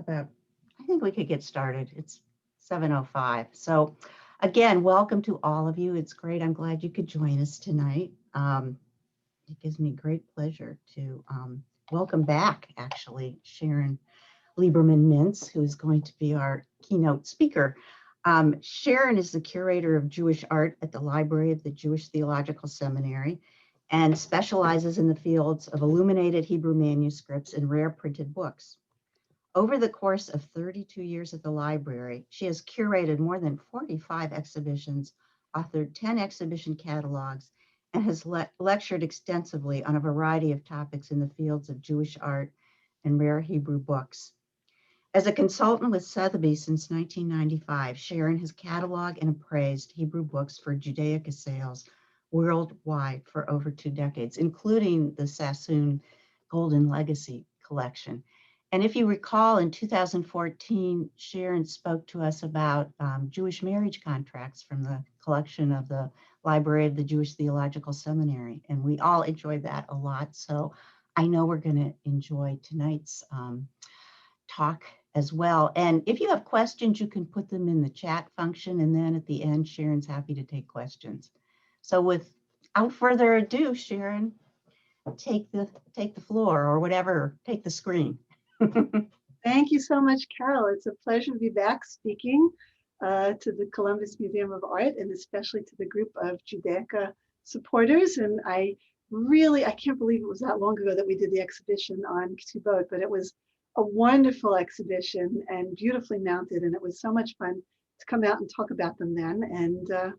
about, I think we could get started. It's 7:05. So again, welcome to all of you. It's great. I'm glad you could join us tonight. It gives me great pleasure to welcome back, actually, Sharon Mintz, who's going to be our keynote speaker. Sharon is the curator of Jewish art at the Library of the Jewish Theological Seminary and specializes in the fields of illuminated Hebrew manuscripts and rare printed books. Over the course of 32 years at the library, she has curated more than 45 exhibitions, authored 10 exhibition catalogs, and has lectured extensively on a variety of topics in the fields of Jewish art and rare Hebrew books. As a consultant with Sotheby's since 1995, Sharon has cataloged and appraised Hebrew books for Judaica sales worldwide for over 2 decades, including the Sassoon Golden Legacy collection. And if you recall, in 2014, Sharon spoke to us about Jewish marriage contracts from the collection of the Library of the Jewish Theological Seminary. And we all enjoyed that a lot. So I know we're going to enjoy tonight's talk as well. And if you have questions, you can put them in the chat function. And then at the end, Sharon's happy to take questions. So without further ado, Sharon, take the floor or whatever, take the screen. Thank you so much, Carol. It's a pleasure to be back speaking to the Columbus Museum of Art and especially to the group of Judaica supporters. And I can't believe it was that long ago that we did the exhibition on Ktubot, but it was a wonderful exhibition and beautifully mounted. And it was so much fun to come out and talk about them then. And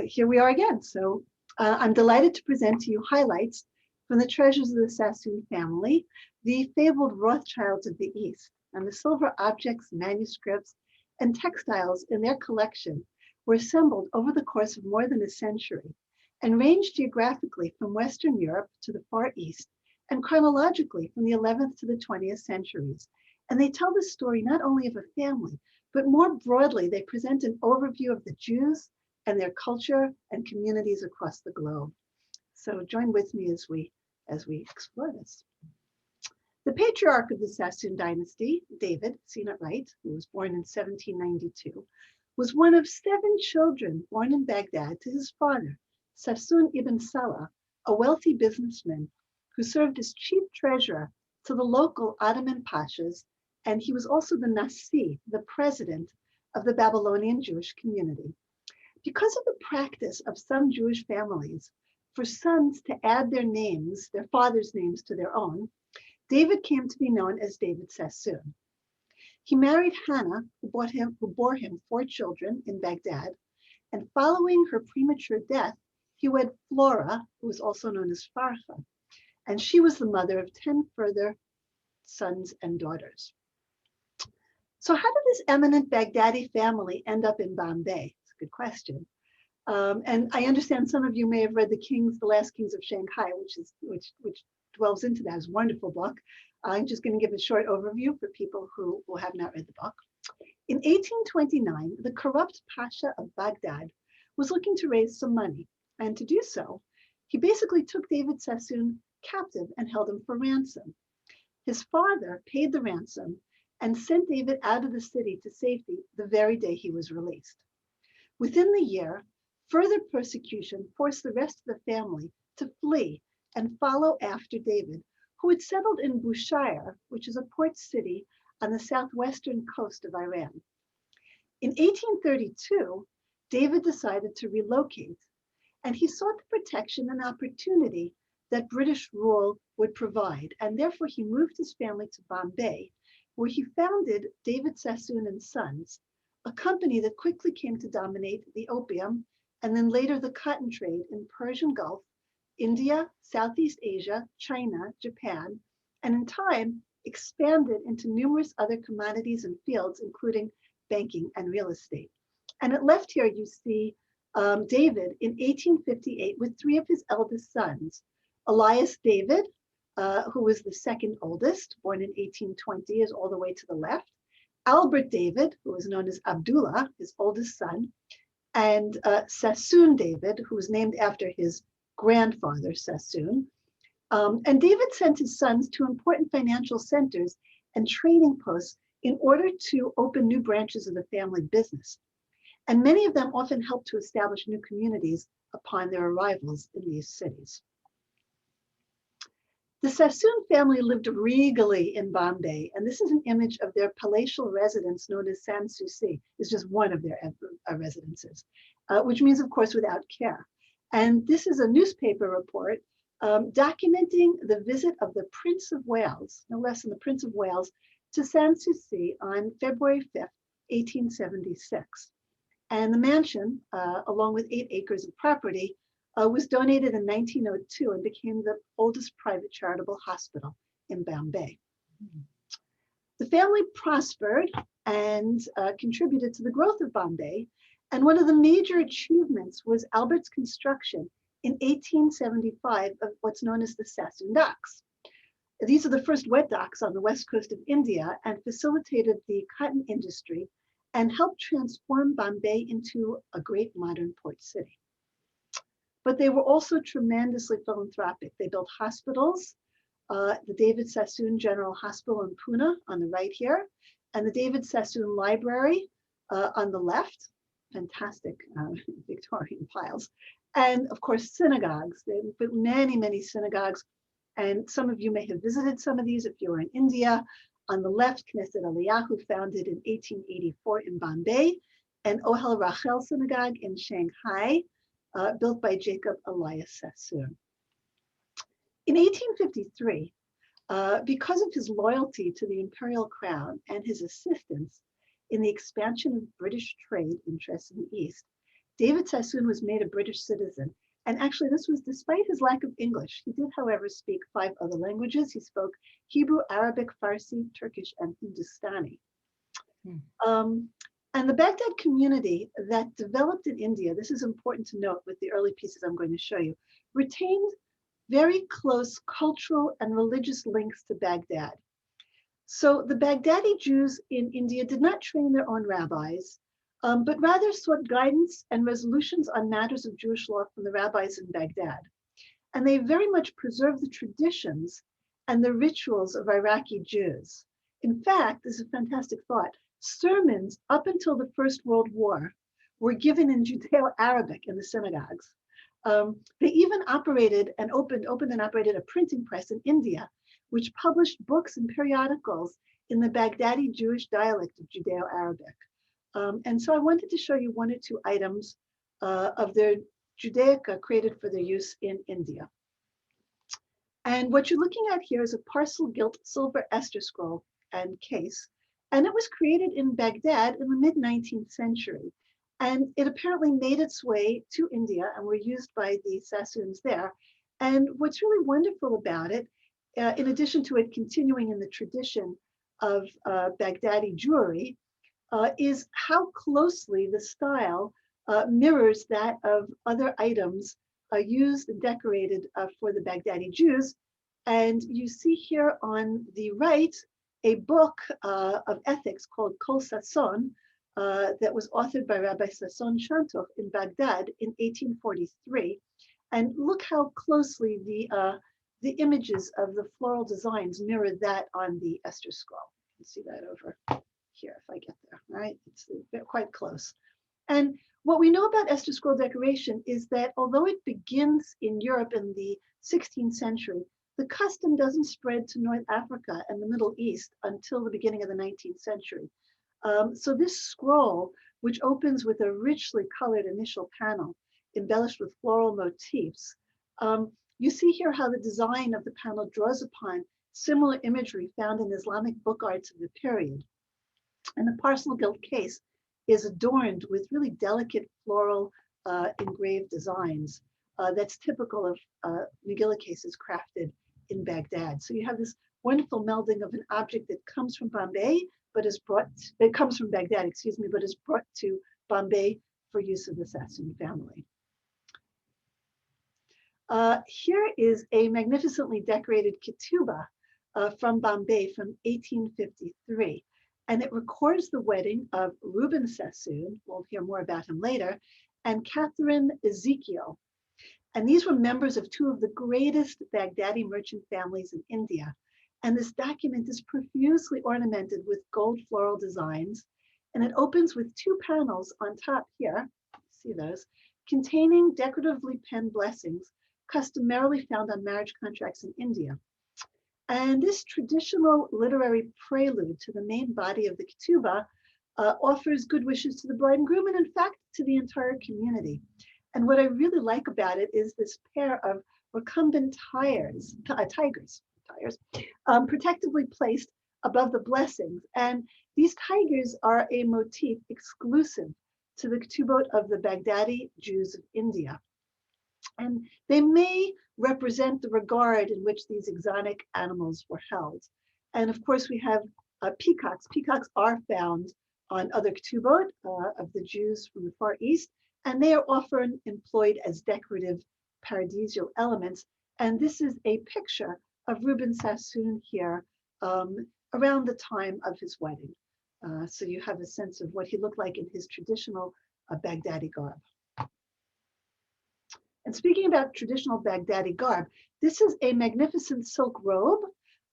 here we are again. So I'm delighted to present to you highlights from the treasures of the Sassoon family, the fabled Rothschilds of the East, and the silver objects, manuscripts, and textiles in their collection were assembled over the course of more than a century and ranged geographically from Western Europe to the Far East and chronologically from the 11th to the 20th centuries. And they tell the story not only of a family, but more broadly, they present an overview of the Jews and their culture and communities across the globe. So join with me as we explore this. The patriarch of the Sassoon dynasty, David, Cena Wright, who was born in 1792, was one of 7 children born in Baghdad to his father, Sassoon ibn Salah, a wealthy businessman who served as chief treasurer to the local Ottoman pashas, and he was also the Nasi, the president of the Babylonian Jewish community. Because of the practice of some Jewish families for sons to add their names, their father's names, to their own, David came to be known as David Sassoon. He married Hannah, who bore him 4 children in Baghdad, and following her premature death, he wed Flora, who was also known as Farha, and she was the mother of 10 further sons and daughters. So how did this eminent Baghdadi family end up in Bombay? It's a good question. And I understand some of you may have read The Last Kings of Shanghai, which delves into that. It's a wonderful book. I'm just going to give a short overview for people who have not read the book. In 1829, the corrupt Pasha of Baghdad was looking to raise some money. And to do so, he basically took David Sassoon captive and held him for ransom. His father paid the ransom and sent David out of the city to safety the very day he was released. Within the year, further persecution forced the rest of the family to flee and follow after David, who had settled in Bushehr, which is a port city on the southwestern coast of Iran. In 1832, David decided to relocate, and he sought the protection and opportunity that British rule would provide, and therefore he moved his family to Bombay, where he founded David Sassoon and Sons, a company that quickly came to dominate the opium and then later the cotton trade in Persian Gulf, India, Southeast Asia, China, Japan, and in time expanded into numerous other commodities and fields, including banking and real estate. And at left here, you see David in 1858 with 3 of his eldest sons, Elias David, who was the second oldest, born in 1820, is all the way to the left. Albert David, who was known as Abdullah, his oldest son, and Sassoon David, who was named after his grandfather, Sassoon. And David sent his sons to important financial centers and trading posts in order to open new branches of the family business. And many of them often helped to establish new communities upon their arrivals in these cities. The Sassoon family lived regally in Bombay, and this is an image of their palatial residence known as Sanssouci. It's just one of their residences, which means, of course, without care. And this is a newspaper report documenting the visit of the Prince of Wales, no less than the Prince of Wales, to Sanssouci on February 5th, 1876. And the mansion, along with 8 acres of property, was donated in 1902 and became the oldest private charitable hospital in Bombay. The family prospered and contributed to the growth of Bombay. And one of the major achievements was Albert's construction in 1875 of what's known as the Sassoon docks. These are the first wet docks on the west coast of India and facilitated the cotton industry and helped transform Bombay into a great modern port city. But they were also tremendously philanthropic. They built hospitals, the David Sassoon General Hospital in Pune on the right here, and the David Sassoon Library on the left, fantastic Victorian piles. And of course, synagogues. They built many, many synagogues. And some of you may have visited some of these if you were in India. On the left, Knesset Eliyahu, founded in 1884 in Bombay, and Ohel Rachel Synagogue in Shanghai, built by Jacob Elias Sassoon. In 1853, because of his loyalty to the imperial crown and his assistance in the expansion of British trade interests in the East, David Sassoon was made a British citizen. And actually, this was despite his lack of English. He did, however, speak 5 other languages. He spoke Hebrew, Arabic, Farsi, Turkish, and Hindustani. And the Baghdad community that developed in India, this is important to note with the early pieces I'm going to show you, retained very close cultural and religious links to Baghdad. So the Baghdadi Jews in India did not train their own rabbis, but rather sought guidance and resolutions on matters of Jewish law from the rabbis in Baghdad. And they very much preserved the traditions and the rituals of Iraqi Jews. In fact, this is a fantastic thought, sermons up until the First World War were given in Judeo-Arabic in the synagogues. They even opened and operated a printing press in India, which published books and periodicals in the Baghdadi Jewish dialect of Judeo-Arabic. And so I wanted to show you 1 or 2 items of their Judaica created for their use in India. And what you're looking at here is a parcel gilt silver Esther scroll and case. And it was created in Baghdad in the mid-19th century. And it apparently made its way to India and were used by the Sassoons there. And what's really wonderful about it, in addition to it continuing in the tradition of Baghdadi jewelry, is how closely the style mirrors that of other items used and decorated for the Baghdadi Jews. And you see here on the right, a book of ethics called Kol Sasson that was authored by Rabbi Sasson Shantuch in Baghdad in 1843. And look how closely the images of the floral designs mirror that on the Esther scroll. You can see that over here if I get there, right? It's quite close. And what we know about Esther scroll decoration is that although it begins in Europe in the 16th century, the custom doesn't spread to North Africa and the Middle East until the beginning of the 19th century. So this scroll, which opens with a richly colored initial panel embellished with floral motifs, you see here how the design of the panel draws upon similar imagery found in Islamic book arts of the period. And the parcel gilt case is adorned with really delicate floral engraved designs that's typical of Megillah cases crafted in Baghdad. So you have this wonderful melding of an object that comes from Bombay, but is brought, it comes from Baghdad, excuse me, but is brought to Bombay for use of the Sassoon family. Here is a magnificently decorated ketubah from Bombay from 1853. And it records the wedding of Reuben Sassoon, we'll hear more about him later, and Catherine Ezekiel. And these were members of 2 of the greatest Baghdadi merchant families in India. And this document is profusely ornamented with gold floral designs. And it opens with two panels on top here, see those, containing decoratively penned blessings customarily found on marriage contracts in India. And this traditional literary prelude to the main body of the ketubah offers good wishes to the bride and groom, and in fact, to the entire community. And what I really like about it is this pair of recumbent tigers, protectively placed above the blessings. And these tigers are a motif exclusive to the ketubot of the Baghdadi Jews of India. And they may represent the regard in which these exotic animals were held. And of course, we have peacocks. Peacocks are found on other ketubot of the Jews from the Far East, and they are often employed as decorative paradisial elements. And this is a picture of Reuben Sassoon here around the time of his wedding. So you have a sense of what he looked like in his traditional Baghdadi garb. And speaking about traditional Baghdadi garb, this is a magnificent silk robe,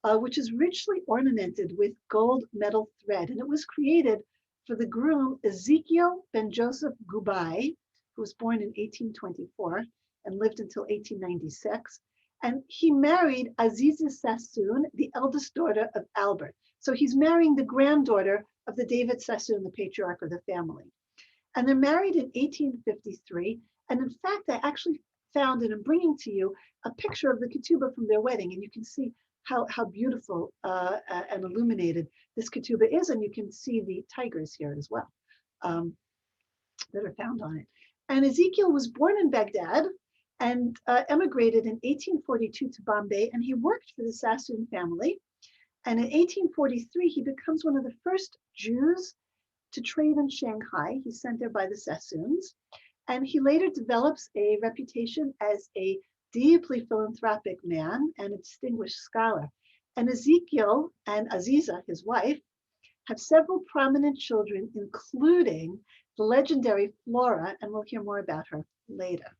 which is richly ornamented with gold metal thread. And it was created for the groom Ezekiel ben Joseph Gubai, who was born in 1824 and lived until 1896. And he married Aziza Sassoon, the eldest daughter of Albert. So he's marrying the granddaughter of the David Sassoon, the patriarch of the family. And they're married in 1853. And in fact, I actually found, and I'm bringing to you, a picture of the ketubah from their wedding. And you can see how beautiful and illuminated this ketubah is. And you can see the tigers here as well that are found on it. And Ezekiel was born in Baghdad and emigrated in 1842 to Bombay. And he worked for the Sassoon family. And in 1843, he becomes one of the first Jews to trade in Shanghai. He's sent there by the Sassoons. And he later develops a reputation as a deeply philanthropic man and a distinguished scholar. And Ezekiel and Aziza, his wife, have several prominent children, including the legendary Flora, and we'll hear more about her later.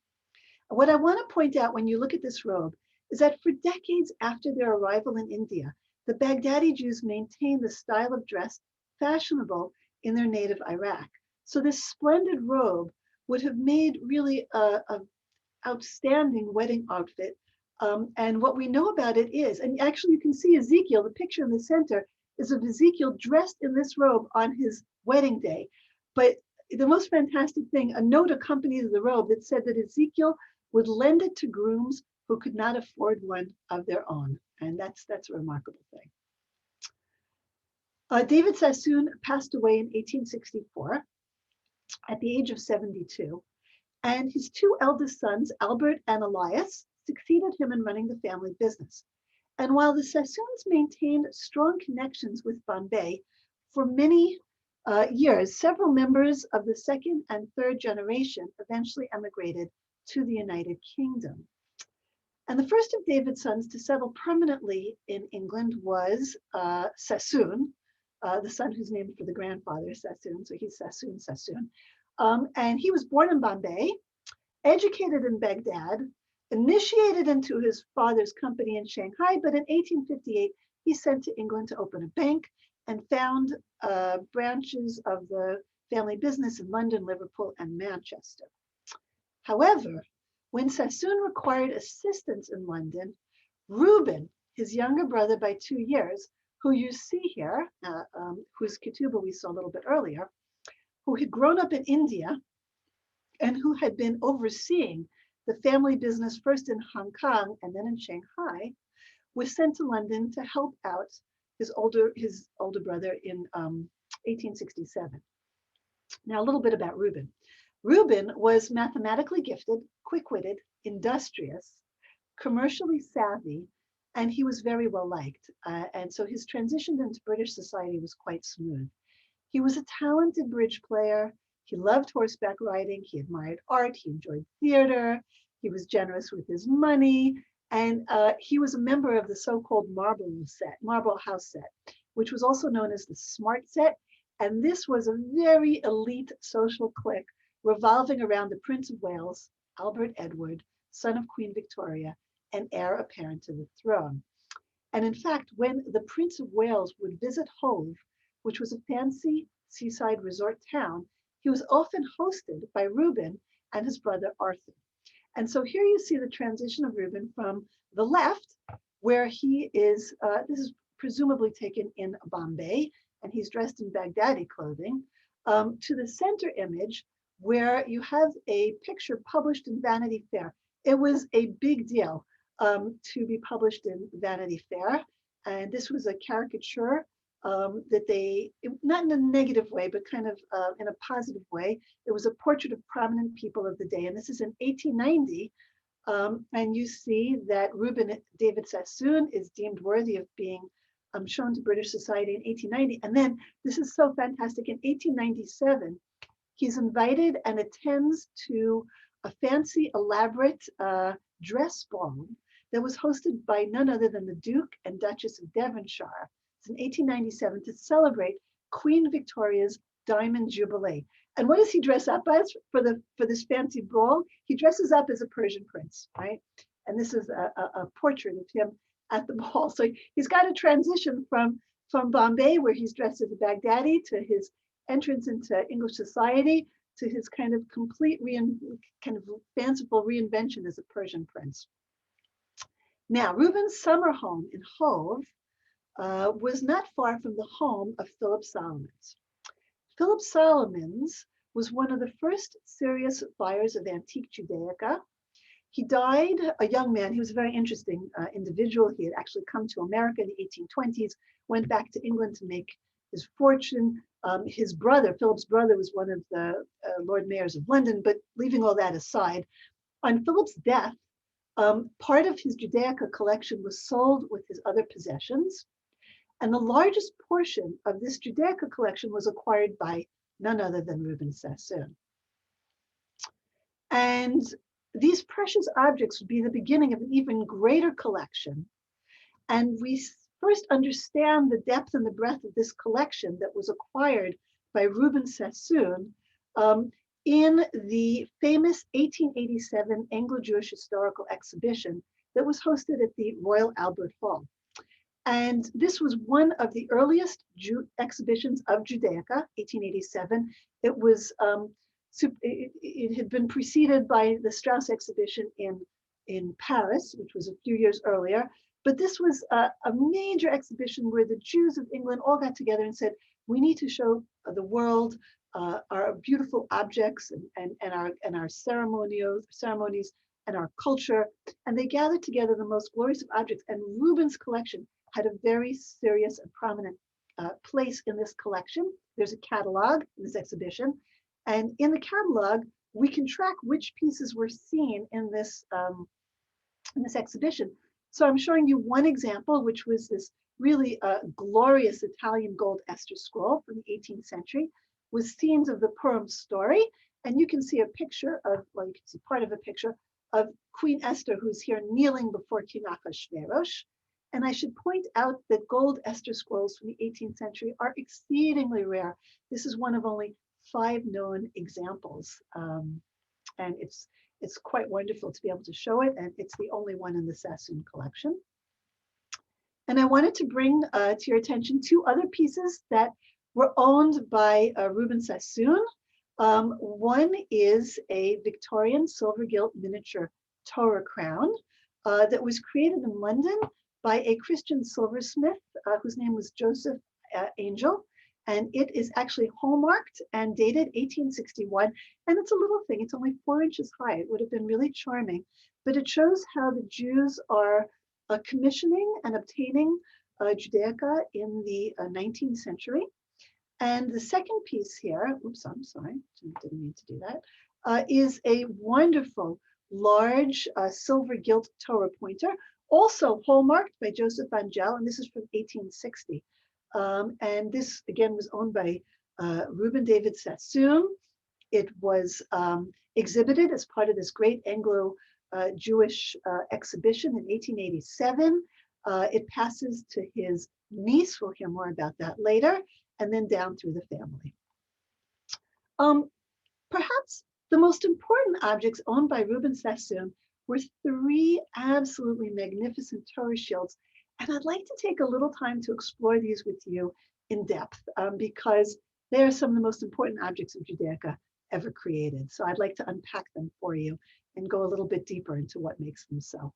What I want to point out when you look at this robe is that for decades after their arrival in India, the Baghdadi Jews maintained the style of dress fashionable in their native Iraq. So this splendid robe would have made really an outstanding wedding outfit. And what we know about it is, and actually you can see Ezekiel, the picture in the center is of Ezekiel dressed in this robe on his wedding day. But the most fantastic thing, a note accompanies the robe that said that Ezekiel would lend it to grooms who could not afford one of their own. And that's a remarkable thing. David Sassoon passed away in 1864 at the age of 72. And his two eldest sons, Albert and Elias, succeeded him in running the family business. And while the Sassoons maintained strong connections with Bombay for many years, several members of the second and third generation eventually emigrated to the United Kingdom. And the first of David's sons to settle permanently in England was Sassoon, the son who's named for the grandfather, Sassoon. So he's Sassoon. And he was born in Bombay, educated in Baghdad, initiated into his father's company in Shanghai, but in 1858, he's sent to England to open a bank and found branches of the family business in London, Liverpool, and Manchester. However, when Sassoon required assistance in London, Reuben, his younger brother by 2 years, who you see here, whose ketubah we saw a little bit earlier, who had grown up in India and who had been overseeing the family business first in Hong Kong and then in Shanghai, was sent to London to help out his older brother in 1867. Now, a little bit about Reuben. Reuben was mathematically gifted, quick-witted, industrious, commercially savvy, and he was very well liked. And so his transition into British society was quite smooth. He was a talented bridge player. He loved horseback riding. He admired art. He enjoyed theater. He was generous with his money. And he was a member of the so-called Marble House set, which was also known as the Smart Set. And this was a very elite social clique revolving around the Prince of Wales, Albert Edward, son of Queen Victoria, and heir apparent to the throne. And in fact, when the Prince of Wales would visit Hove, which was a fancy seaside resort town, he was often hosted by Reuben and his brother Arthur. And so here you see the transition of Reuben from the left, where he is, this is presumably taken in Bombay, and he's dressed in Baghdadi clothing, to the center image, where you have a picture published in Vanity Fair. It was a big deal to be published in Vanity Fair. And this was a caricature that they, not in a negative way, but kind of in a positive way. It was a portrait of prominent people of the day. And this is in 1890. And you see that Reuben David Sassoon is deemed worthy of being shown to British society in 1890. And then this is so fantastic. In 1897, he's invited and attends to a fancy, elaborate dress ball that was hosted by none other than the Duke and Duchess of Devonshire. It's in 1897 to celebrate Queen Victoria's Diamond Jubilee. And what does he dress up as for this fancy ball? He dresses up as a Persian prince, right? And this is a portrait of him at the ball. So he's got a transition from Bombay, where he's dressed as a Baghdadi, to his entrance into English society, to his kind of complete kind of fanciful reinvention as a Persian prince. Now, Reuben's summer home in Hove was not far from the home of Philip Solomons. Philip Solomons was one of the first serious buyers of antique Judaica. He died a young man. He was a very interesting individual. He had actually come to America in the 1820s, went back to England to make his fortune. His brother, Philip's brother, was one of the Lord Mayors of London, but leaving all that aside, on Philip's death, part of his Judaica collection was sold with his other possessions. And the largest portion of this Judaica collection was acquired by none other than Reuben Sassoon. And these precious objects would be the beginning of an even greater collection. And we first understand the depth and the breadth of this collection that was acquired by Reuben Sassoon in the famous 1887 Anglo-Jewish Historical Exhibition that was hosted at the Royal Albert Hall. And this was one of the earliest exhibitions of Judaica, 1887. It was, it had been preceded by the Strauss exhibition in Paris, which was a few years earlier. But this was a major exhibition where the Jews of England all got together and said, we need to show the world our beautiful objects and our ceremonies and our culture. And they gathered together the most glorious of objects. And Reuben's collection had a very serious and prominent place in this collection. There's a catalog in this exhibition. And in the catalog, we can track which pieces were seen in this exhibition. So I'm showing you one example, which was this really glorious Italian gold Esther scroll from the 18th century with scenes of the Purim story. And you can see a picture of, well, you can see part of a picture of Queen Esther, who's here kneeling before King Achashverosh. And I should point out that gold Esther scrolls from the 18th century are exceedingly rare. This is one of only 5 known examples. And it's quite wonderful to be able to show it. And it's the only one in the Sassoon collection. And I wanted to bring to your attention 2 other pieces that were owned by Reuben Sassoon. One is a Victorian silver gilt miniature Torah crown that was created in London by a Christian silversmith whose name was Joseph Angel. And it is actually hallmarked and dated 1861. And it's a little thing, it's only 4 inches high. It would have been really charming, but it shows how the Jews are commissioning and obtaining Judaica in the 19th century. And the second piece here, oops, I'm sorry, didn't mean to do that, is a wonderful large silver gilt Torah pointer, also hallmarked by Joseph Angel, and this is from 1860. And this, again, was owned by Reuben David Sassoon. It was exhibited as part of this great Anglo-Jewish exhibition in 1887. It passes to his niece, we'll hear more about that later, and then down through the family. Perhaps the most important objects owned by Reuben Sassoon were 3 absolutely magnificent Torah shields. And I'd like to take a little time to explore these with you in depth because they are some of the most important objects of Judaica ever created. So I'd like to unpack them for you and go a little bit deeper into what makes them so.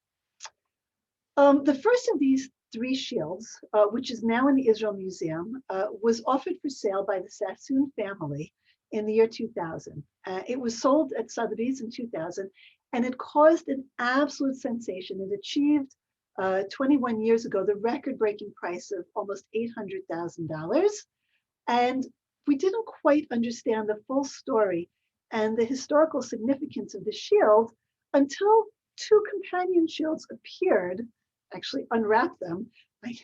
The first of these three shields, which is now in the Israel Museum, was offered for sale by the Sassoon family in the year 2000. It was sold at Sotheby's in 2000, and it caused an absolute sensation. It achieved 21 years ago the record-breaking price of almost $800,000. And we didn't quite understand the full story and the historical significance of the shield until two companion shields appeared. Actually unwrapped them. I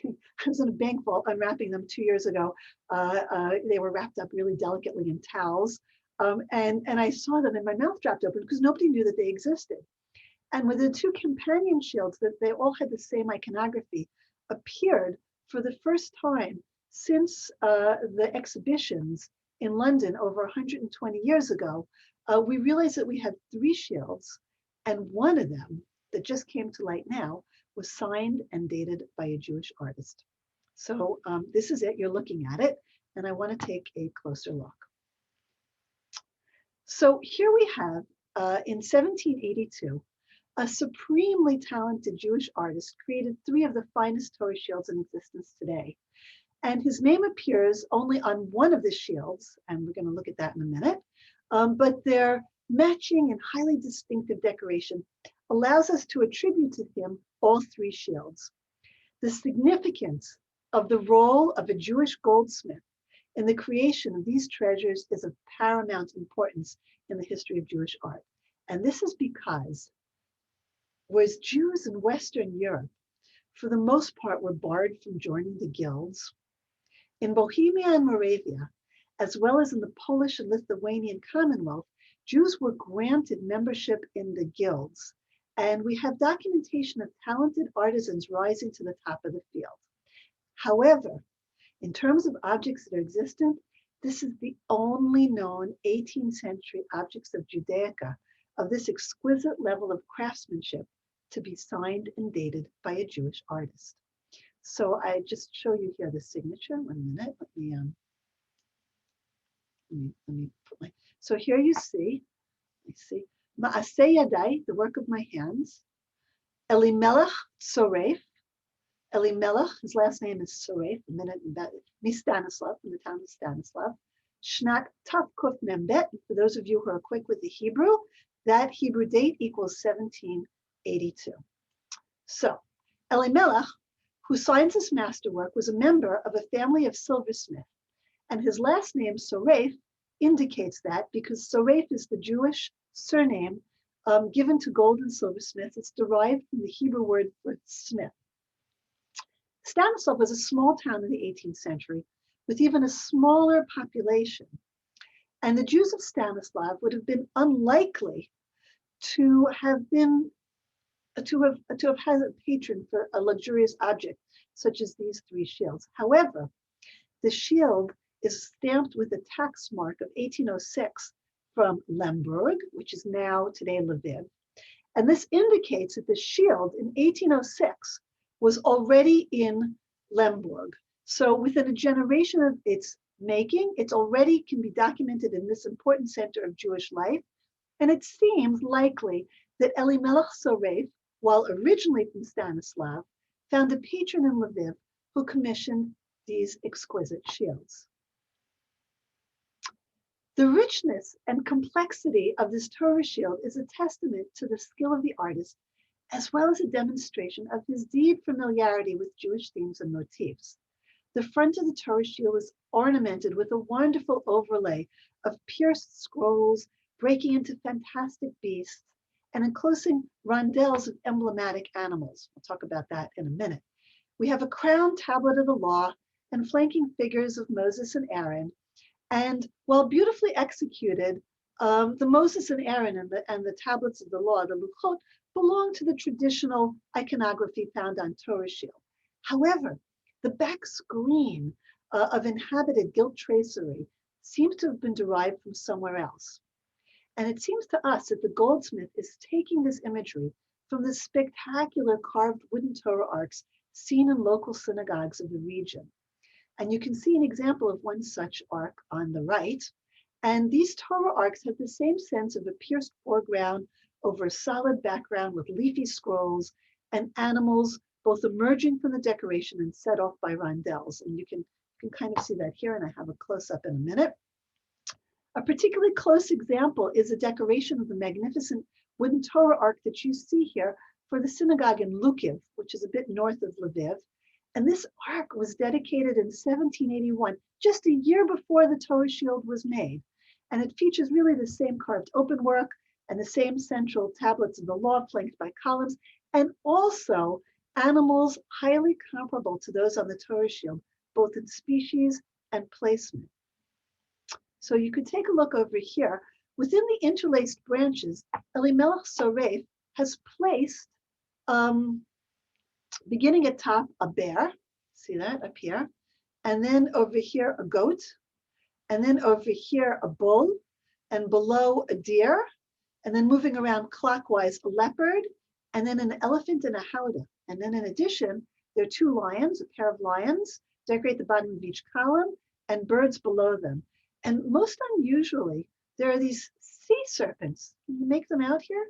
was in a bank vault unwrapping them 2 years ago. They were wrapped up really delicately in towels. And I saw them and my mouth dropped open because nobody knew that they existed. And with the two companion shields, that they all had the same iconography, appeared for the first time since the exhibitions in London over 120 years ago. We realized that we had three shields, and one of them that just came to light now was signed and dated by a Jewish artist. So this is it, you're looking at it, and I want to take a closer look. So here we have, in 1782, a supremely talented Jewish artist created three of the finest Torah shields in existence today. And his name appears only on one of the shields, and we're going to look at that in a minute, but their matching and highly distinctive decoration allows us to attribute to him all three shields. The significance of the role of a Jewish goldsmith in the creation of these treasures is of paramount importance in the history of Jewish art. And this is because whereas Jews in Western Europe, for the most part, were barred from joining the guilds, in Bohemia and Moravia, as well as in the Polish and Lithuanian Commonwealth, Jews were granted membership in the guilds. And we have documentation of talented artisans rising to the top of the field. However, in terms of objects that are existent, this is the only known 18th century objects of Judaica of this exquisite level of craftsmanship to be signed and dated by a Jewish artist. So I just show you here the signature. 1 minute. Let me put my. So here you see. Ma'aseh Yadai, the work of my hands. Elimelech Tsoref. Elimelech, his last name is Tsoref. Stanislav, from the town of Stanislav. Shnat Tavkuf Membet. For those of you who are quick with the Hebrew, that Hebrew date equals 1782. So Elimelech, who signs this masterwork, was a member of a family of silversmiths, and his last name, Tsoref, indicates that because Tsoref is the Jewish surname given to gold and silversmiths. It's derived from the Hebrew word for smith. Stanislav was a small town in the 18th century with even a smaller population. And the Jews of Stanislav would have been unlikely to have had a patron for a luxurious object such as these three shields. However, the shield is stamped with a tax mark of 1806 from Lemberg, which is now today Lviv. And this indicates that the shield in 1806 was already in Lemberg. So within a generation of its making, it already can be documented in this important center of Jewish life. And it seems likely that Elimelech Tsoref, while originally from Stanislav, found a patron in Lviv who commissioned these exquisite shields. The richness and complexity of this Torah shield is a testament to the skill of the artist, as well as a demonstration of his deep familiarity with Jewish themes and motifs. The front of the Torah shield is ornamented with a wonderful overlay of pierced scrolls breaking into fantastic beasts and enclosing rondelles of emblematic animals. We'll talk about that in a minute. We have a crown tablet of the law and flanking figures of Moses and Aaron. And while beautifully executed, the Moses and Aaron and the tablets of the law, the Luchot, belong to the traditional iconography found on Torah shield. However, the back screen of inhabited gilt tracery seems to have been derived from somewhere else. And it seems to us that the goldsmith is taking this imagery from the spectacular carved wooden Torah arcs seen in local synagogues of the region. And you can see an example of one such ark on the right. And these Torah arks have the same sense of a pierced foreground over a solid background with leafy scrolls and animals both emerging from the decoration and set off by rondelles. And you can kind of see that here, and I have a close-up in a minute. A particularly close example is a decoration of the magnificent wooden Torah ark that you see here for the synagogue in Lukiv, which is a bit north of Lviv. And this ark was dedicated in 1781, just a year before the Torah shield was made. And it features really the same carved openwork and the same central tablets of the law flanked by columns, and also animals highly comparable to those on the Torah shield, both in species and placement. So you could take a look over here. Within the interlaced branches, Elimelech Soref has placed, beginning at top, a bear, see that up here, and then over here a goat, and then over here a bull, and below a deer, and then moving around clockwise a leopard, and then an elephant and a howdah. And then in addition, there are two lions, a pair of lions, decorate the bottom of each column, and birds below them. And most unusually, there are these sea serpents. Can you make them out here?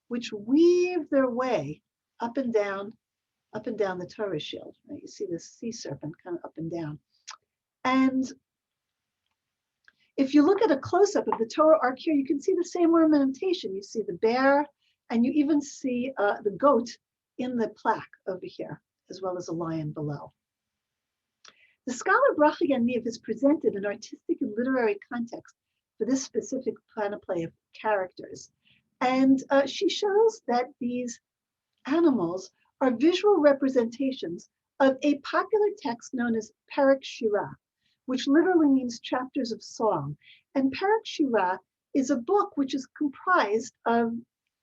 Which weave their way up and down the Torah shield. Right? You see this sea serpent kind of up and down. And if you look at a close-up of the Torah ark here, you can see the same ornamentation. You see the bear, and you even see the goat in the plaque over here, as well as a lion below. The scholar Bracha Yaniv has presented an artistic and literary context for this specific panoply of characters. And she shows that these animals are visual representations of a popular text known as Parak Shirah, which literally means chapters of song. And Parak Shirah is a book which is comprised of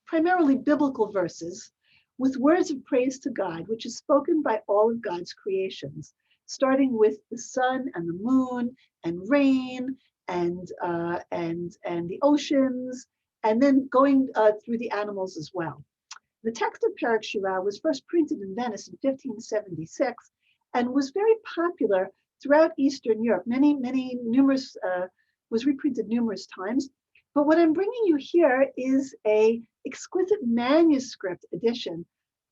primarily biblical verses with words of praise to God, which is spoken by all of God's creations, starting with the sun and the moon and rain and the oceans, and then going through the animals as well. The text of Parak Shirah was first printed in Venice in 1576 and was very popular throughout Eastern Europe. Was reprinted numerous times. But what I'm bringing you here is a exquisite manuscript edition,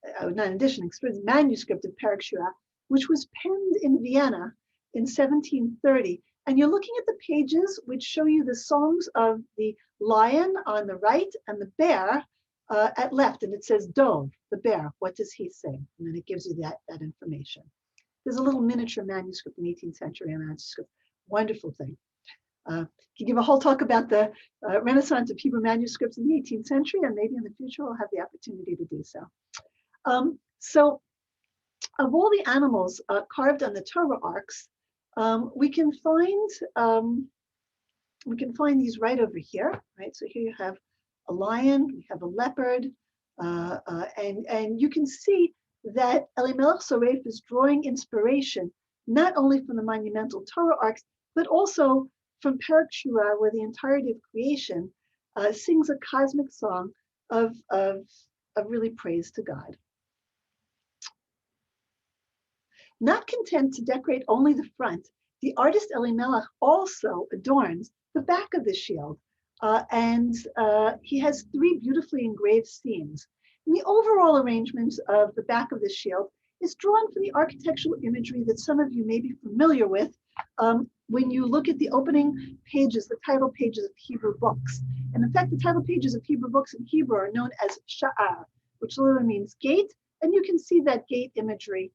exquisite manuscript of Parak Shirah, which was penned in Vienna in 1730. And you're looking at the pages which show you the songs of the lion on the right and the bear at left. And it says, Dov, the bear, what does he sing? And then it gives you that information. There's a little miniature manuscript, an 18th century manuscript, wonderful thing. Can give a whole talk about the Renaissance of Hebrew manuscripts in the 18th century, and maybe in the future we'll have the opportunity to do so. So of all the animals carved on the Torah arks, we can find these right over here, right? So here you have a lion, we have a leopard, and you can see that Elimelech Soref is drawing inspiration not only from the monumental Torah arks, but also from Parak Shirah, where the entirety of creation sings a cosmic song of really praise to God. Not content to decorate only the front, the artist Elimelech also adorns the back of the shield, and he has 3 beautifully engraved scenes. And the overall arrangement of the back of the shield is drawn from the architectural imagery that some of you may be familiar with when you look at the opening pages, the title pages of Hebrew books. And in fact, the title pages of Hebrew books in Hebrew are known as sha'ar, which literally means gate. And you can see that gate imagery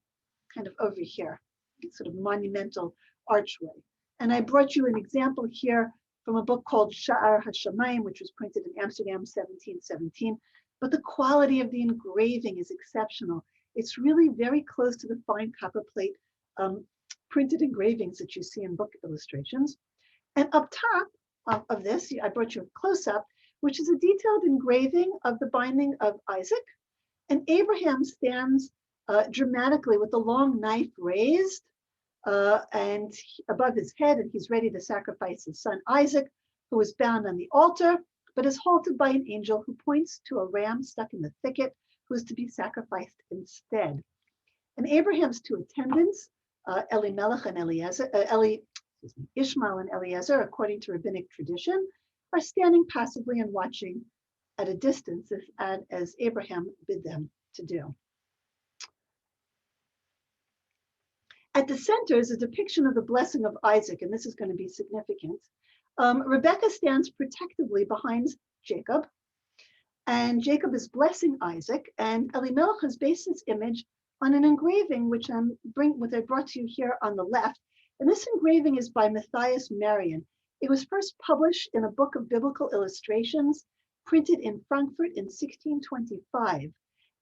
kind of over here, sort of monumental archway. And I brought you an example here from a book called Sha'ar HaShamayim, which was printed in Amsterdam, 1717. But the quality of the engraving is exceptional. It's really very close to the fine copperplate printed engravings that you see in book illustrations. And up top of this, I brought you a close-up, which is a detailed engraving of the binding of Isaac. And Abraham stands dramatically with the long knife raised and above his head, and he's ready to sacrifice his son Isaac, who is bound on the altar, but is halted by an angel who points to a ram stuck in the thicket who is to be sacrificed instead. And Abraham's two attendants, Elimelech and Eliezer, Ishmael and Eliezer, according to rabbinic tradition, are standing passively and watching at a distance as Abraham bid them to do. At the center is a depiction of the blessing of Isaac, and this is going to be significant. Rebecca stands protectively behind Jacob, and Jacob is blessing Isaac, and Elimelech has based this image on an engraving which I brought to you here on the left. And this engraving is by Matthias Marion. It was first published in a book of biblical illustrations, printed in Frankfurt in 1625.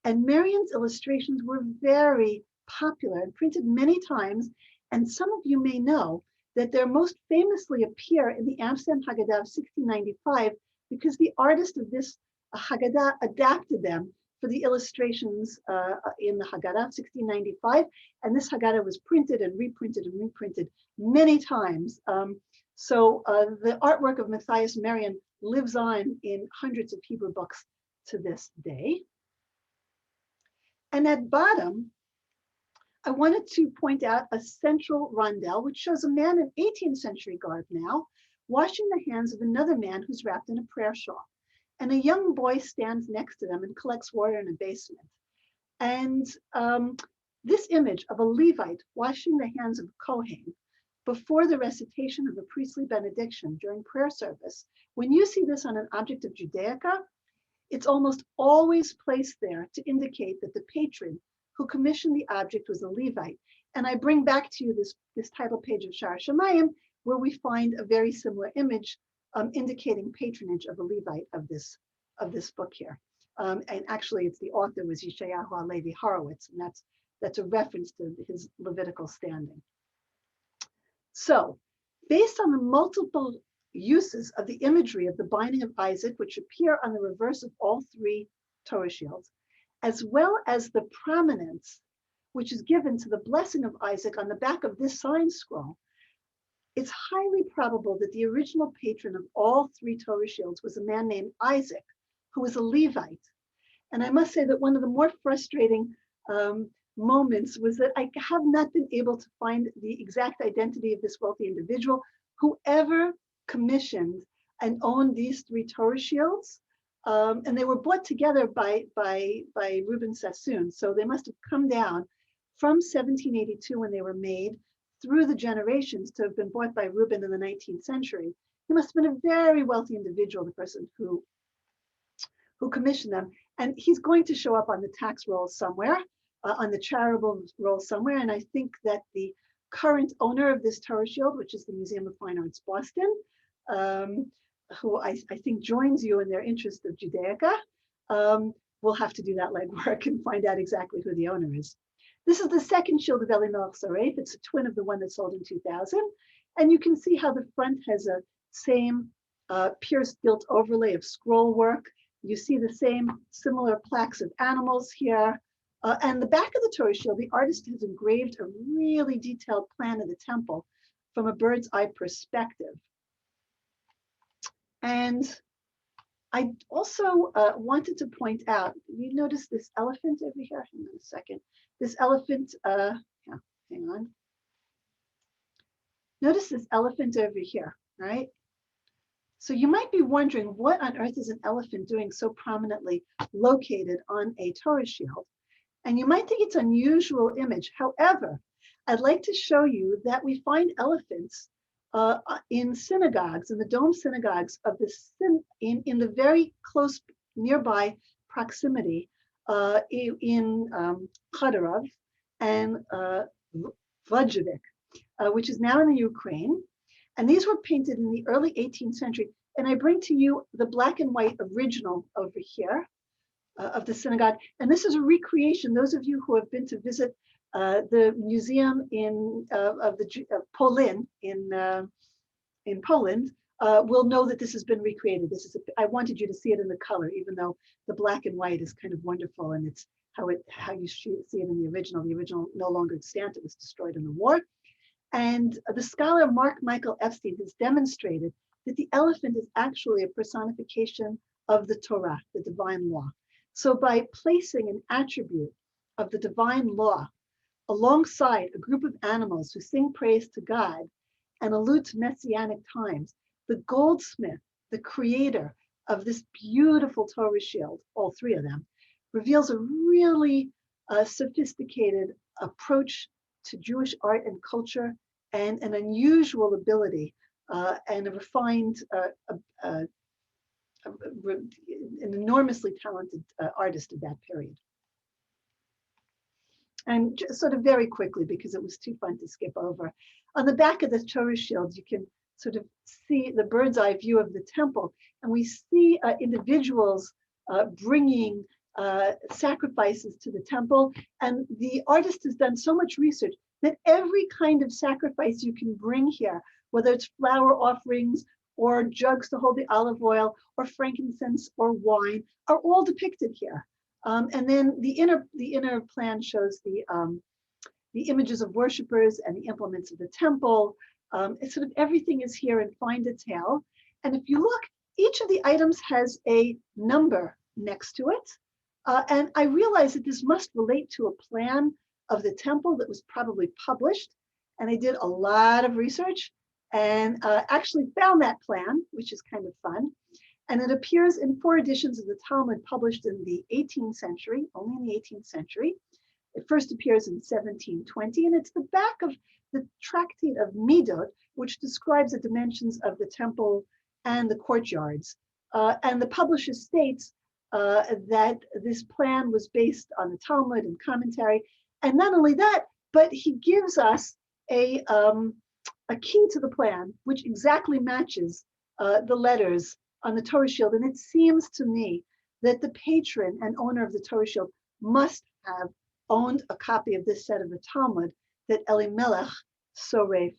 And Marion's illustrations were very popular and printed many times. And some of you may know that they most famously appear in the Amsterdam Haggadah of 1695 because the artist of this Haggadah adapted them for the illustrations in the Haggadah of 1695. And this Haggadah was printed and reprinted many times. So the artwork of Matthias Marion lives on in hundreds of Hebrew books to this day. And at bottom, I wanted to point out a central rondel, which shows a man in 18th century garb now, washing the hands of another man who's wrapped in a prayer shawl. And a young boy stands next to them and collects water in a basement. And this image of a Levite washing the hands of a Kohen before the recitation of a priestly benediction during prayer service, when you see this on an object of Judaica, it's almost always placed there to indicate that the patron who commissioned the object was a Levite. And I bring back to you this title page of Shar Shamayim, where we find a very similar image indicating patronage of a Levite of this book here. And actually, it's the author was Yeshayahu HaLevi Horowitz, and that's a reference to his Levitical standing. So, based on the multiple uses of the imagery of the binding of Isaac, which appear on the reverse of all three Torah shields, as well as the prominence which is given to the blessing of Isaac on the back of this sign scroll, it's highly probable that the original patron of all three Torah shields was a man named Isaac, who was a Levite. And I must say that one of the more frustrating moments was that I have not been able to find the exact identity of this wealthy individual. Whoever commissioned and owned these three Torah shields, and they were bought together by Reuben Sassoon. So they must have come down from 1782 when they were made through the generations to have been bought by Reuben in the 19th century. He must have been a very wealthy individual, the person who commissioned them. And he's going to show up on the tax rolls somewhere, on the charitable roll somewhere. And I think that the current owner of this Torah shield, which is the Museum of Fine Arts Boston, who I think joins you in their interest of Judaica, we'll have to do that legwork and find out exactly who the owner is. This is the second shield of Elimelech Zaref. It's a twin of the one that sold in 2000. And you can see how the front has a same pierced gilt overlay of scroll work. You see the same similar plaques of animals here. And the back of the Torah shield, the artist has engraved a really detailed plan of the temple from a bird's eye perspective. And I also wanted to point out, you notice this elephant over here? Hang on a second. This elephant, yeah, hang on. Notice this elephant over here, right? So you might be wondering, what on earth is an elephant doing so prominently located on a Torah shield? And you might think it's an unusual image. However, I'd like to show you that we find elephants in synagogues, in the dome synagogues of in the very close nearby proximity in Kharkiv and Vlhjavic, which is now in the Ukraine. And these were painted in the early 18th century. And I bring to you the black and white original over here of the synagogue. And this is a recreation. Those of you who have been to visit the museum of Polin in Poland will know that this has been recreated. I wanted you to see it in the color, even though the black and white is kind of wonderful, and it's how you see it in the original. The original no longer extant; it was destroyed in the war. And the scholar Mark Michael Epstein has demonstrated that the elephant is actually a personification of the Torah, the divine law. So by placing an attribute of the divine law alongside a group of animals who sing praise to God and allude to messianic times, the goldsmith, the creator of this beautiful Torah shield, all three of them, reveals a really sophisticated approach to Jewish art and culture, and an unusual ability and a refined, an enormously talented artist of that period. And just sort of very quickly, because it was too fun to skip over, on the back of the Torah shield, you can sort of see the bird's eye view of the temple. And we see individuals bringing sacrifices to the temple. And the artist has done so much research that every kind of sacrifice you can bring here, whether it's flower offerings or jugs to hold the olive oil or frankincense or wine, are all depicted here. And then the inner plan shows the images of worshipers and the implements of the temple. It's sort of everything is here in fine detail. And if you look, each of the items has a number next to it. And I realized that this must relate to a plan of the temple that was probably published. And I did a lot of research and actually found that plan, which is kind of fun. And it appears in 4 editions of the Talmud published in the 18th century, only in the 18th century. It first appears in 1720, and it's the back of the Tractate of Midot, which describes the dimensions of the temple and the courtyards. And the publisher states that this plan was based on the Talmud and commentary. And not only that, but he gives us a key to the plan, which exactly matches the letters on the Torah shield. And it seems to me that the patron and owner of the Torah shield must have owned a copy of this set of the Talmud that Elimelech Soref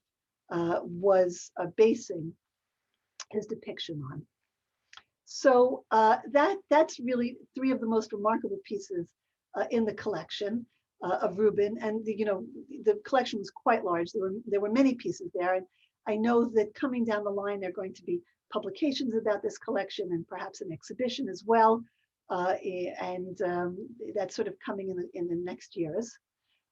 was basing his depiction on. So that's really 3 of the most remarkable pieces in the collection of Reuben. And the collection was quite large. There were many pieces there. And I know that coming down the line, there are going to be publications about this collection and perhaps an exhibition as well. And that's sort of coming in the next years.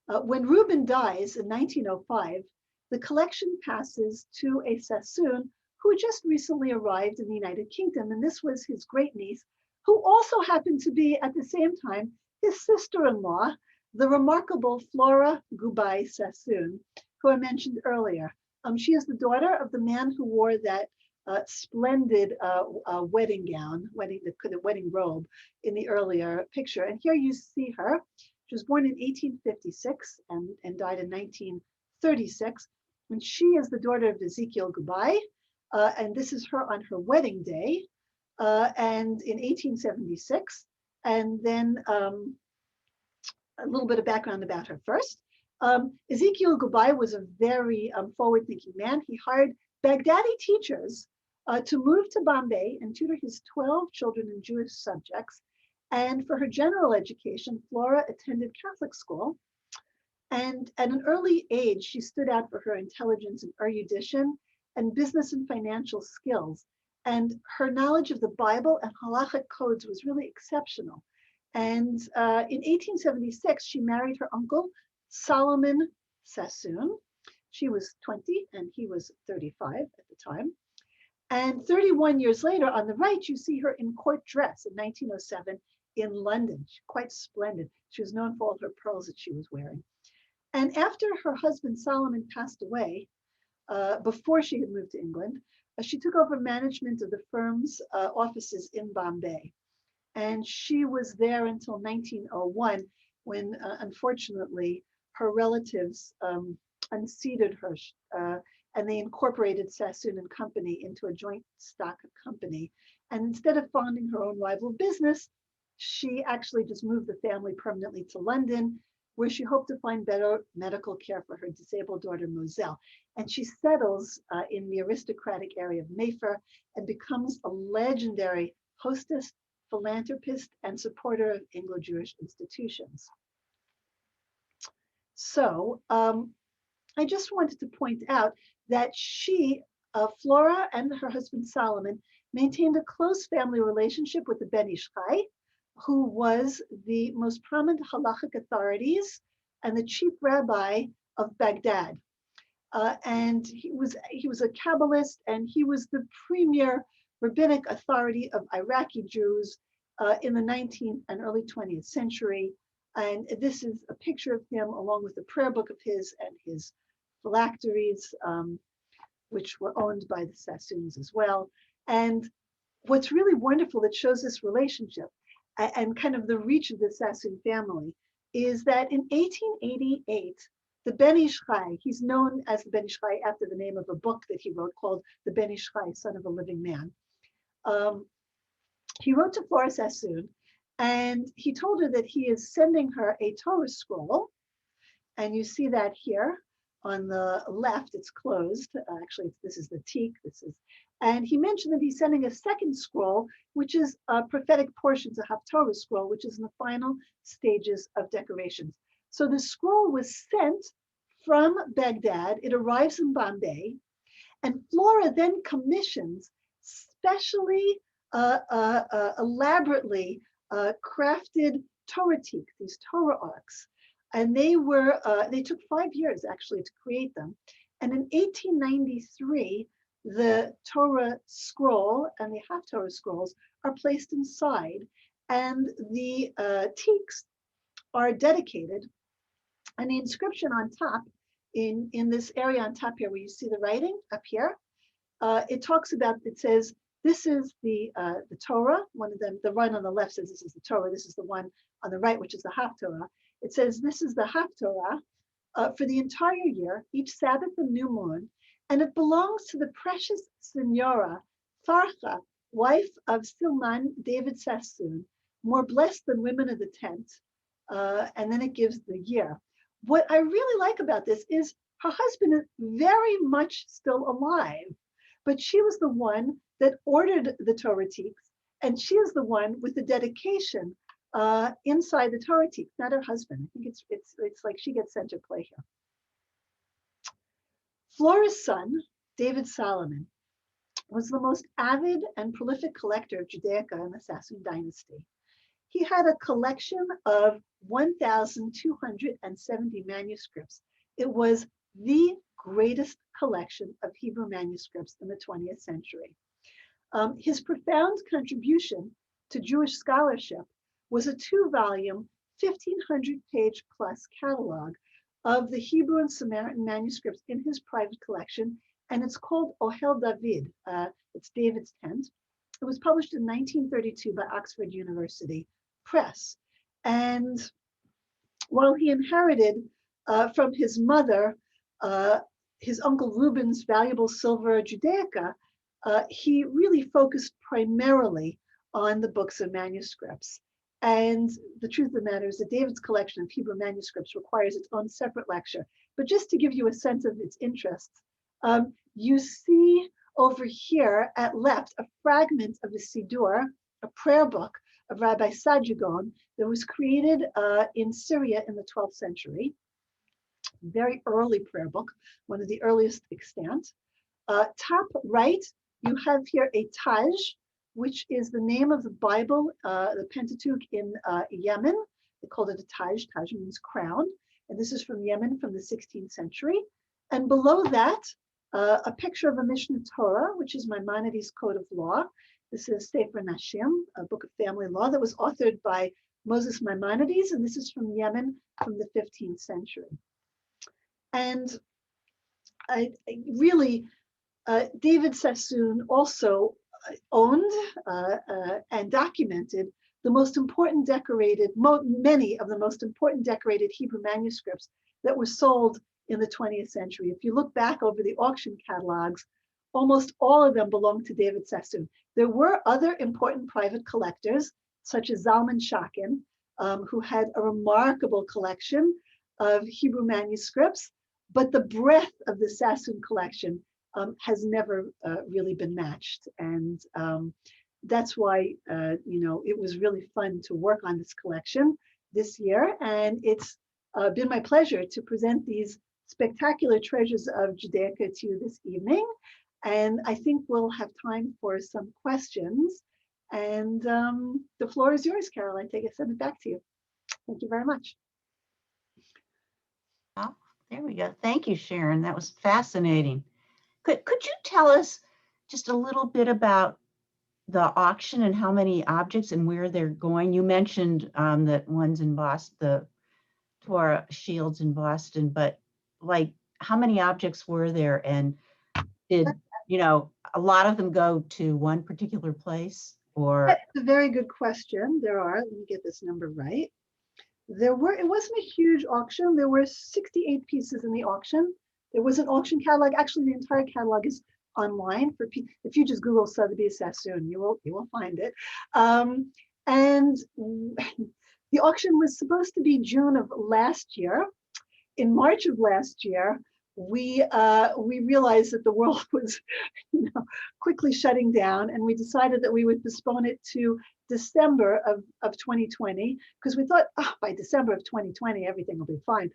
When Reuben dies in 1905, the collection passes to a Sassoon who just recently arrived in the United Kingdom. And this was his great niece, who also happened to be at the same time his sister-in-law, the remarkable Flora Gubai Sassoon, who I mentioned earlier. She is the daughter of the man who wore that splendid wedding gown, the wedding robe in the earlier picture. And here you see her. She was born in 1856 and died in 1936. And she is the daughter of Ezekiel Gubai. And this is her on her wedding day, and in 1876. And then a little bit of background about her first. Ezekiel Gubai was a very forward-thinking man. He hired Baghdadi teachers to move to Bombay and tutor his 12 children in Jewish subjects. And for her general education, Flora attended Catholic school. And at an early age, she stood out for her intelligence and erudition and business and financial skills. And her knowledge of the Bible and halachic codes was really exceptional. And in 1876, she married her uncle, Solomon Sassoon. She was 20 and he was 35 at the time. And 31 years later, on the right, you see her in court dress in 1907 in London. Quite splendid. She was known for all her pearls that she was wearing. And after her husband Solomon passed away, before she had moved to England, she took over management of the firm's offices in Bombay. And she was there until 1901, when unfortunately her relatives unseated her, and they incorporated Sassoon and Company into a joint stock company. And instead of founding her own rival business, she actually just moved the family permanently to London, where she hoped to find better medical care for her disabled daughter, Moselle. And she settles in the aristocratic area of Mayfair and becomes a legendary hostess, philanthropist, and supporter of Anglo-Jewish institutions. So I just wanted to point out that she, Flora, and her husband Solomon maintained a close family relationship with the Ben Ish Chai, who was the most prominent halachic authorities and the chief rabbi of Baghdad. And he was a Kabbalist, and he was the premier rabbinic authority of Iraqi Jews in the 19th and early 20th century. And this is a picture of him along with a prayer book of his and his phylacteries, which were owned by the Sassoons as well. And what's really wonderful that shows this relationship and kind of the reach of the Sassoon family is that in 1888, the Ben Ish Chai, he's known as the Ben Ish Chai after the name of a book that he wrote called The Ben Ish Chai, Son of a Living Man. He wrote to Flora Sassoon, and he told her that he is sending her a Torah scroll. And you see that here on the left, it's closed. Actually, this is the teak. And he mentioned that he's sending a second scroll, which is prophetic portions, a Haftorah scroll, which is in the final stages of decorations. So the scroll was sent from Baghdad. It arrives in Bombay, and Flora then commissions specially, elaborately crafted Torah teak, these Torah arcs. And they took 5 years actually to create them. And in 1893, the Torah scroll and the Haftorah scrolls are placed inside, and the teaks are dedicated. And the inscription on top, in this area on top here, where you see the writing up here, it talks about, it says, this is the Torah. One of them, the one on the left says this is the Torah. This is the one on the right, which is the Haftorah. It says this is the Haftorah for the entire year, each Sabbath and new moon, and it belongs to the precious Senora Farha, wife of Silman David Sassoon, more blessed than women of the tent. And then it gives the year. What I really like about this is her husband is very much still alive, but she was the one that ordered the Torah teaks, and she is the one with the dedication inside the Torah teak, not her husband. I think it's like she gets center play here. Flora's son, David Solomon, was the most avid and prolific collector of Judaica in the Sassoon dynasty. He had a collection of 1,270 manuscripts. It was the greatest collection of Hebrew manuscripts in the 20th century. His profound contribution to Jewish scholarship was a 2-volume, 1,500-page plus catalog of the Hebrew and Samaritan manuscripts in his private collection, and it's called Ohel David. It's David's tent. It was published in 1932 by Oxford University Press. And while he inherited from his mother his uncle Reuben's valuable silver Judaica, he really focused primarily on the books and manuscripts. And the truth of the matter is that David's collection of Hebrew manuscripts requires its own separate lecture. But just to give you a sense of its interests, you see over here at left a fragment of the Siddur, a prayer book of Rabbi Sajugon that was created in Syria in the 12th century. Very early prayer book, one of the earliest extant. Top right, you have here a Taj, which is the name of the Bible, the Pentateuch in Yemen. They called it a Taj. Taj means crown. And this is from Yemen from the 16th century. And below that, a picture of a Mishnah Torah, which is Maimonides' Code of Law. This is Sefer Nashim, a book of family law that was authored by Moses Maimonides. And this is from Yemen from the 15th century. And David Sassoon also owned and documented the most important many of the most important decorated Hebrew manuscripts that were sold in the 20th century. If you look back over the auction catalogs, almost all of them belong to David Sassoon. There were other important private collectors, such as Zalman Shakin, who had a remarkable collection of Hebrew manuscripts, but the breadth of the Sassoon collection has never really been matched. And that's why, it was really fun to work on this collection this year. And it's been my pleasure to present these spectacular treasures of Judaica to you this evening. And I think we'll have time for some questions. And the floor is yours, Carol. I send it back to you. Thank you very much. There we go. Thank you, Sharon. That was fascinating. Could you tell us just a little bit about the auction and how many objects and where they're going? You mentioned that one's in Boston, the Torah shields in Boston, but like how many objects were there, and did a lot of them go to one particular place, or? That's a very good question. There are, let me get this number right. It wasn't a huge auction. There were 68 pieces in the auction. There was an auction catalog. Actually, the entire catalog is online for people. If you just Google Sotheby's Sassoon, you will find it. And the auction was supposed to be June of last year. In March of last year, we realized that the world was quickly shutting down, and we decided that we would postpone it to December of 2020, because we thought, by December of 2020 everything will be fine.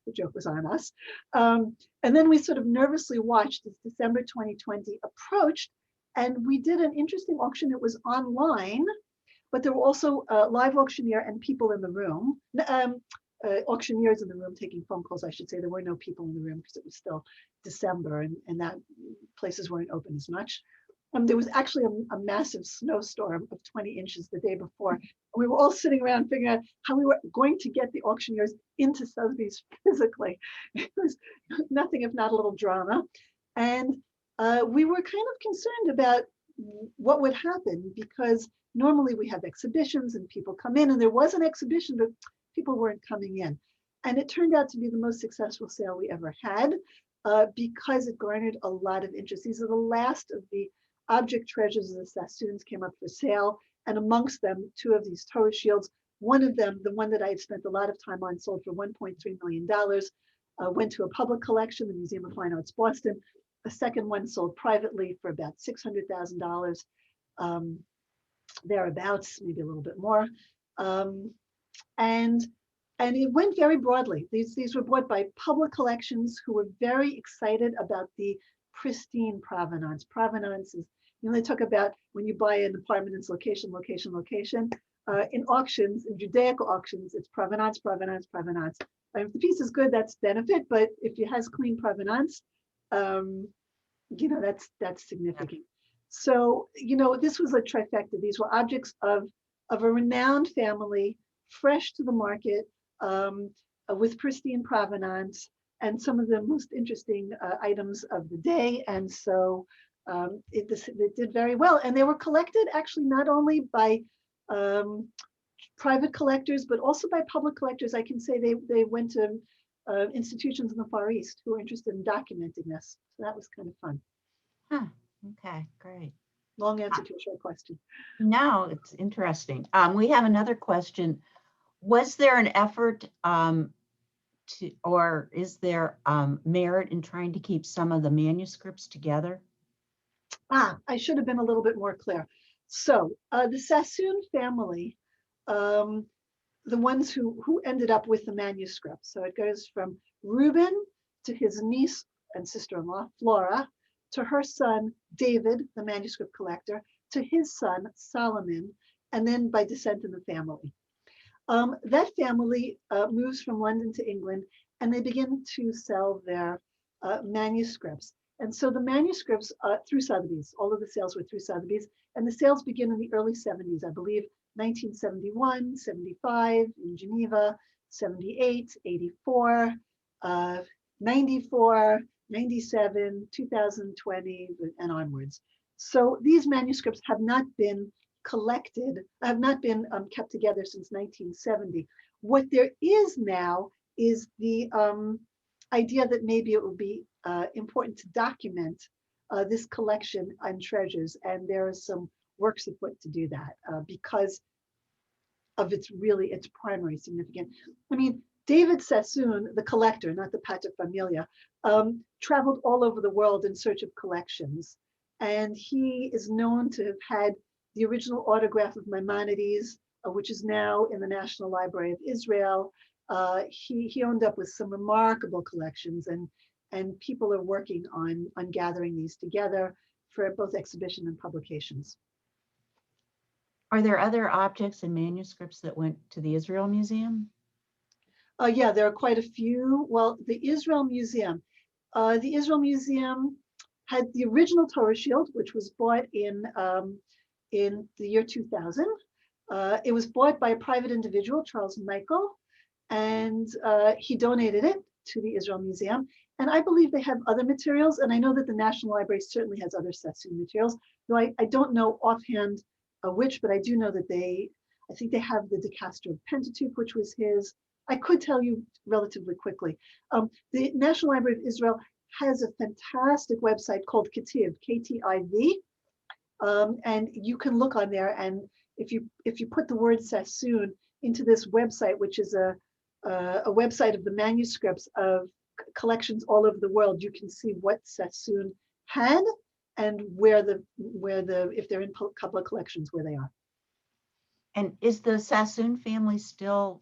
The joke was on us. And then we sort of nervously watched as December 2020 approached, and we did an interesting auction. It was online, but there were also a live auctioneer and people in the room. Auctioneers in the room taking phone calls, I should say. There were no people in the room because it was still December, and that places weren't open as much. There was actually a massive snowstorm of 20 inches the day before. We were all sitting around figuring out how we were going to get the auctioneers into Sotheby's physically. It was nothing if not a little drama. And we were kind of concerned about what would happen, because normally we have exhibitions and people come in, and there was an exhibition, but people weren't coming in. And it turned out to be the most successful sale we ever had, because it garnered a lot of interest. These are the last of the object treasures of the Sassoons came up for sale. And amongst them, two of these Torah shields. One of them, the one that I had spent a lot of time on, sold for $1.3 million, went to a public collection, the Museum of Fine Arts, Boston. A second one sold privately for about $600,000, thereabouts, maybe a little bit more. And it went very broadly. These were bought by public collections who were very excited about the pristine provenance. Provenance is, they talk about when you buy an apartment, it's location, location, location. In auctions, in Judaica auctions, it's provenance, provenance, provenance. If the piece is good, that's benefit, but if it has clean provenance, that's significant. So, this was a trifecta. These were objects of a renowned family, fresh to the market, with pristine provenance, and some of the most interesting items of the day. And so it did very well. And they were collected actually not only by private collectors, but also by public collectors. I can say they went to institutions in the Far East who were interested in documenting this. So that was kind of fun. Huh. Okay, great. Long answer to a short question. No, it's interesting. We have another question. Was there an effort or is there merit in trying to keep some of the manuscripts together? I should have been a little bit more clear. So the Sassoon family, the ones who ended up with the manuscript. So it goes from Reuben to his niece and sister-in-law, Flora, to her son, David, the manuscript collector, to his son, Solomon, and then by descent in the family. That family moves from London to England, and they begin to sell their manuscripts. And so the manuscripts through Sotheby's, all of the sales were through Sotheby's, and the sales begin in the early 70s, I believe 1971, 75 in Geneva, 78, 84, 94, 97, 2020, and onwards. So these manuscripts have not been collected, have not been kept together since 1970. What there is now is the idea that maybe it would be important to document this collection and treasures, and there is some works afoot to do that because of its primary significance. I mean, David Sassoon, the collector, not the paterfamilias, traveled all over the world in search of collections, and he is known to have had the original autograph of Maimonides, which is now in the National Library of Israel. He owned up with some remarkable collections, and people are working on gathering these together for both exhibition and publications. Are there other objects and manuscripts that went to the Israel Museum? Yeah, there are quite a few. Well, the Israel Museum had the original Torah shield, which was bought in the year 2000. It was bought by a private individual, Charles Michael, and he donated it to the Israel Museum. And I believe they have other materials, and I know that the National Library certainly has other Sassoon materials, though I don't know offhand which, but I do know that I think they have the Decaster of Pentateuch, which was his. I could tell you relatively quickly. The National Library of Israel has a fantastic website called Ketiv, K-T-I-V, and you can look on there, and if you put the word Sassoon into this website, which is a website of the manuscripts of collections all over the world, you can see what Sassoon had and where the if they're in public collections, where they are. And is the Sassoon family still,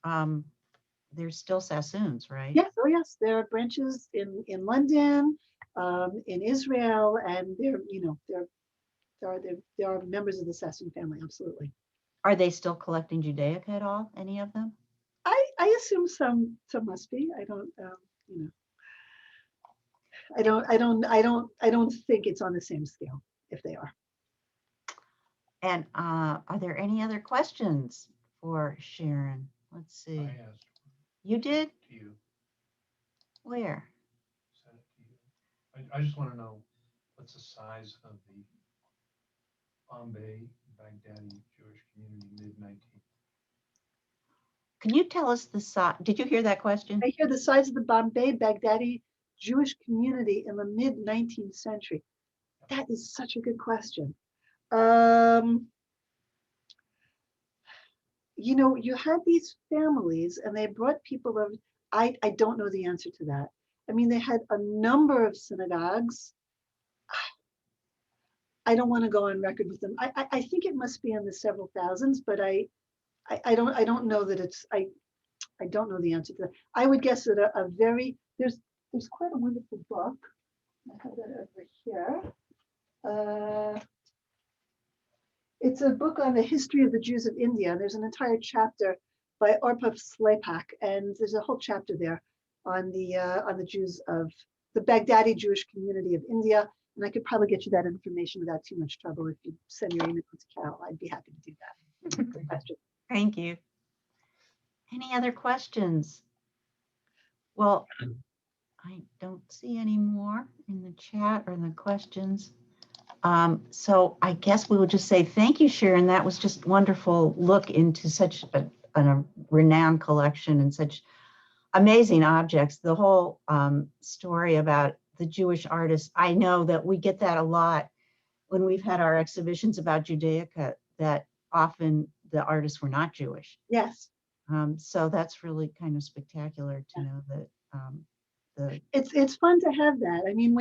they're still Sassoons, right? Yes, oh yes, there are branches in London, in Israel, and there are members of the Sassoon family, absolutely. Are they still collecting Judaica at all, any of them? I assume some must be. I don't I don't think it's on the same scale if they are. And are there any other questions for Sharon? Let's see. I asked You did? to you, Where? sent it to you. I just want to know what's the size of the Bombay, Baghdadi Jewish community mid-19th. Can you tell us the size? Did you hear that question? I hear the size of the Bombay Baghdadi Jewish community in the mid-19th century. That is such a good question. You had these families and they brought people of, I don't know the answer to that. I mean, they had a number of synagogues. I don't want to go on record with them. I think it must be in the several thousands, but I don't know that it's, I don't know the answer to that. I would guess that there's quite a wonderful book. I have that over here. It's a book on the history of the Jews of India. There's an entire chapter by Arpav Slepak, and there's a whole chapter there on the Jews of the Baghdadi Jewish community of India. And I could probably get you that information without too much trouble if you send your email to Carol. I'd be happy to do that. Good question. Thank you. Any other questions? Well, I don't see any more in the chat or in the questions. So I guess we will just say thank you, Sharon. That was just wonderful look into such a renowned collection and such amazing objects. The whole story about the Jewish artists. I know that we get that a lot when we've had our exhibitions about Judaica, that often the artists were not Jewish. Yes. So that's really kind of spectacular to know that. It's fun to have that. I mean,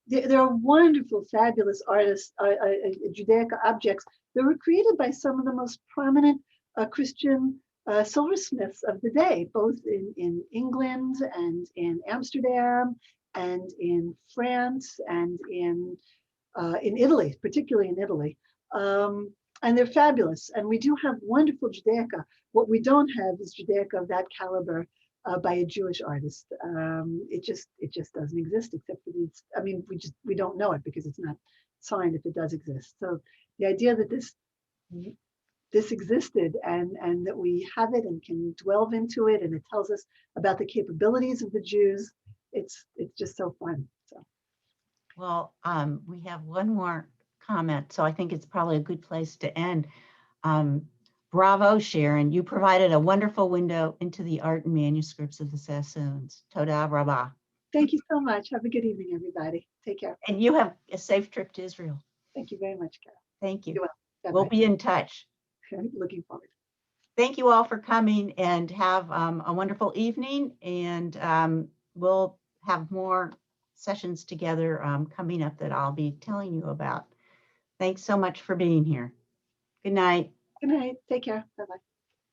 there are wonderful, fabulous artists, Judaica objects that were created by some of the most prominent Christian silversmiths of the day, both in England and in Amsterdam and in France and in Italy, particularly in Italy. And they're fabulous. And we do have wonderful Judaica. What we don't have is Judaica of that caliber by a Jewish artist. It just doesn't exist, except for these. I mean, we don't know it because it's not signed if it does exist. So the idea that this existed and that we have it and can delve into it, and it tells us about the capabilities of the Jews, it's just so fun. So, well, we have one more comment, so I think it's probably a good place to end. Bravo, Sharon. You provided a wonderful window into the art and manuscripts of the Sassoons. Toda Rabbi. Thank you so much. Have a good evening, everybody. Take care. And you have a safe trip to Israel. Thank you very much, Carol. Thank you. You're welcome. We'll be in touch. Looking forward. Thank you all for coming, and have a wonderful evening. And we'll have more sessions together coming up that I'll be telling you about. Thanks so much for being here. Good night. Good night. Take care. Bye-bye.